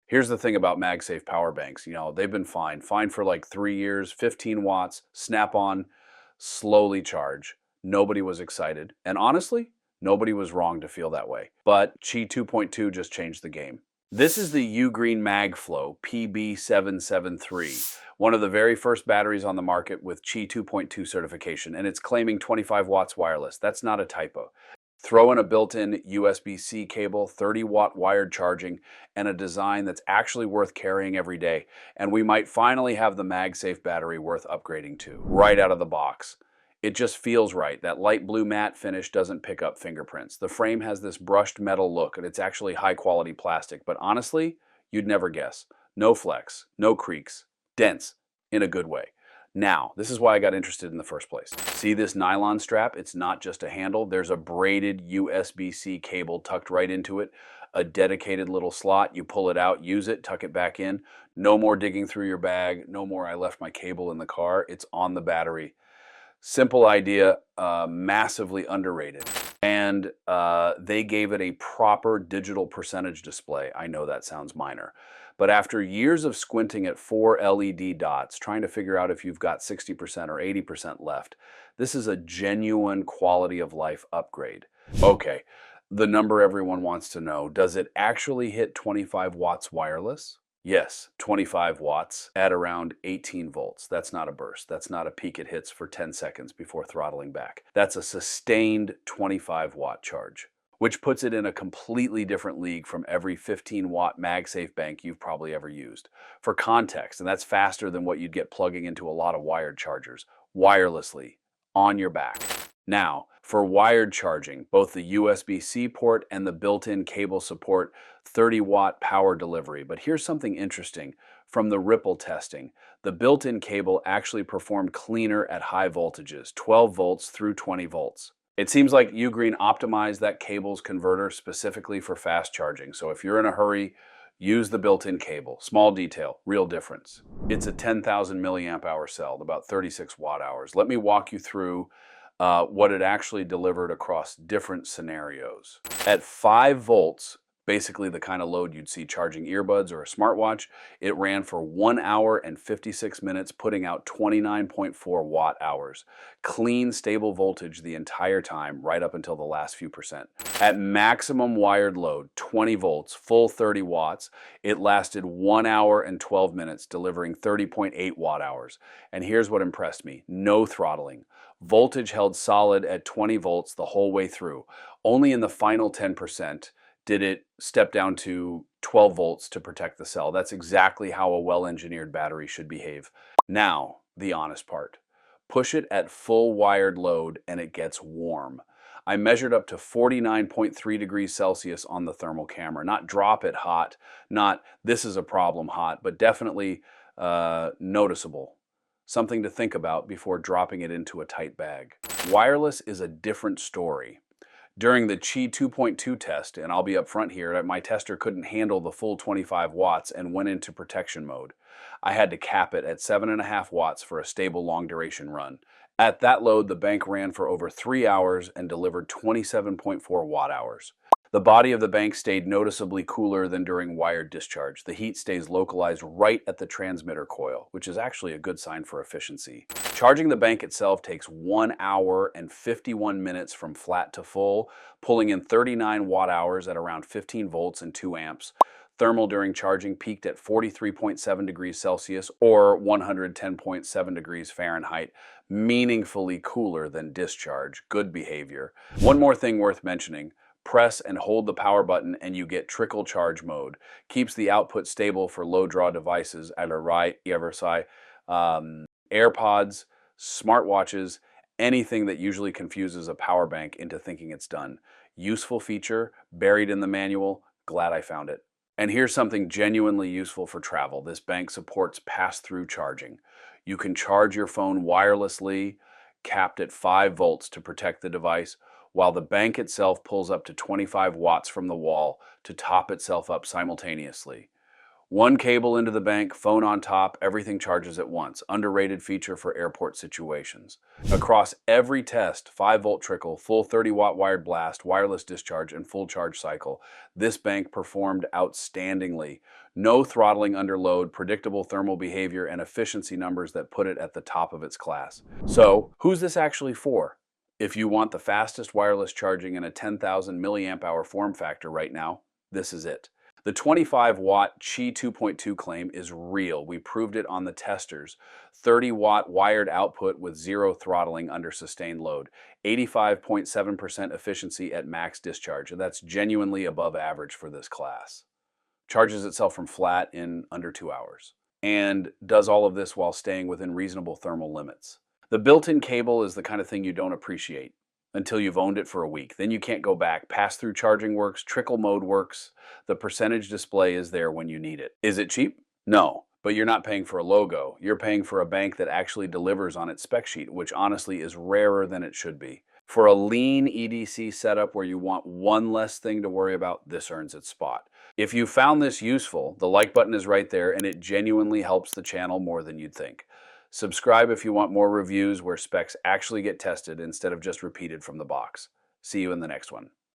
Here's the thing about MagSafe power banks. They've been fine for like 3 years, 15 watts, snap on, slowly charge. Nobody was excited. And honestly, nobody was wrong to feel that way. But Qi 2.2 just changed the game. This is the Ugreen MagFlow PB773, one of the very first batteries on the market with Qi 2.2 certification, and it's claiming 25 watts wireless. That's not a typo. Throw in a built-in USB-C cable, 30-watt wired charging, and a design that's actually worth carrying every day, and we might finally have the MagSafe battery worth upgrading to, right out of the box. It just feels right. That light blue matte finish doesn't pick up fingerprints. The frame has this brushed metal look, and it's actually high-quality plastic, but honestly, you'd never guess. No flex, no creaks, dense in a good way. Now, this is why I got interested in the first place. See this nylon strap? It's not just a handle. There's a braided USB-C cable tucked right into it, a dedicated little slot. You pull it out, use it, tuck it back in. No more digging through your bag. No more I left my cable in the car. It's on the battery. Simple idea, massively underrated. And they gave it a proper digital percentage display. I know that sounds minor. But after years of squinting at 4 LED dots, trying to figure out if you've got 60% or 80% left, this is a genuine quality of life upgrade. Okay, the number everyone wants to know, does it actually hit 25 watts wireless? Yes, 25 watts at around 18 volts. That's not a burst. That's not a peak it hits for 10 seconds before throttling back. That's a sustained 25 watt charge, which puts it in a completely different league from every 15-watt MagSafe bank you've probably ever used. For context, and that's faster than what you'd get plugging into a lot of wired chargers, wirelessly, on your back. Now, for wired charging, both the USB-C port and the built-in cable support 30-watt power delivery. But here's something interesting. From the Ripple testing, the built-in cable actually performed cleaner at high voltages, 12 volts through 20 volts. It seems like Ugreen optimized that cable's converter specifically for fast charging. So if you're in a hurry, use the built-in cable. Small detail, real difference. It's a 10,000 milliamp hour cell, about 36 watt hours. Let me walk you through what it actually delivered across different scenarios. At 5 volts, basically the kind of load you'd see charging earbuds or a smartwatch, it ran for 1 hour and 56 minutes, putting out 29.4 watt hours. Clean, stable voltage the entire time, right up until the last few percent. At maximum wired load, 20 volts, full 30 watts, it lasted 1 hour and 12 minutes, delivering 30.8 watt hours. And here's what impressed me, no throttling. Voltage held solid at 20 volts the whole way through. Only in the final 10% did it step down to 12 volts to protect the cell. That's exactly how a well-engineered battery should behave. Now, the honest part. Push it at full wired load and it gets warm. I measured up to 49.3 degrees Celsius on the thermal camera. Not drop it hot, not this is a problem hot, but definitely noticeable. Something to think about before dropping it into a tight bag. Wireless is a different story. During the Qi 2.2 test, and I'll be up front here, my tester couldn't handle the full 25 watts and went into protection mode. I had to cap it at 7.5 watts for a stable long duration run. At that load, the bank ran for over 3 hours and delivered 27.4 watt hours. The body of the bank stayed noticeably cooler than during wired discharge. The heat stays localized right at the transmitter coil, which is actually a good sign for efficiency. Charging the bank itself takes 1 hour and 51 minutes from flat to full, pulling in 39 watt hours at around 15 volts and 2 amps. Thermal during charging peaked at 43.7 degrees Celsius or 110.7 degrees Fahrenheit, meaningfully cooler than discharge. Good behavior. One more thing worth mentioning. Press and hold the power button and you get Trickle Charge mode. Keeps the output stable for low draw devices, AirPods, smartwatches, anything that usually confuses a power bank into thinking it's done. Useful feature, buried in the manual, glad I found it. And here's something genuinely useful for travel. This bank supports pass-through charging. You can charge your phone wirelessly, capped at 5 volts to protect the device, while the bank itself pulls up to 25 watts from the wall to top itself up simultaneously. One cable into the bank, phone on top, everything charges at once. Underrated feature for airport situations. Across every test, 5-volt trickle, full 30-watt wired blast, wireless discharge, and full charge cycle, this bank performed outstandingly. No throttling under load, predictable thermal behavior, and efficiency numbers that put it at the top of its class. So, who's this actually for? If you want the fastest wireless charging in a 10,000 milliamp hour form factor right now, this is it. The 25-watt Qi 2.2 claim is real. We proved it on the testers. 30-watt wired output with zero throttling under sustained load. 85.7% efficiency at max discharge. That's genuinely above average for this class. Charges itself from flat in under 2 hours. And does all of this while staying within reasonable thermal limits. The built-in cable is the kind of thing you don't appreciate until you've owned it for a week. Then you can't go back. Pass-through charging works, trickle mode works. The percentage display is there when you need it. Is it cheap? No, but you're not paying for a logo. You're paying for a bank that actually delivers on its spec sheet, which honestly is rarer than it should be. For a lean EDC setup where you want one less thing to worry about, this earns its spot. If you found this useful, the like button is right there, and it genuinely helps the channel more than you'd think. Subscribe if you want more reviews where specs actually get tested instead of just repeated from the box. See you in the next one.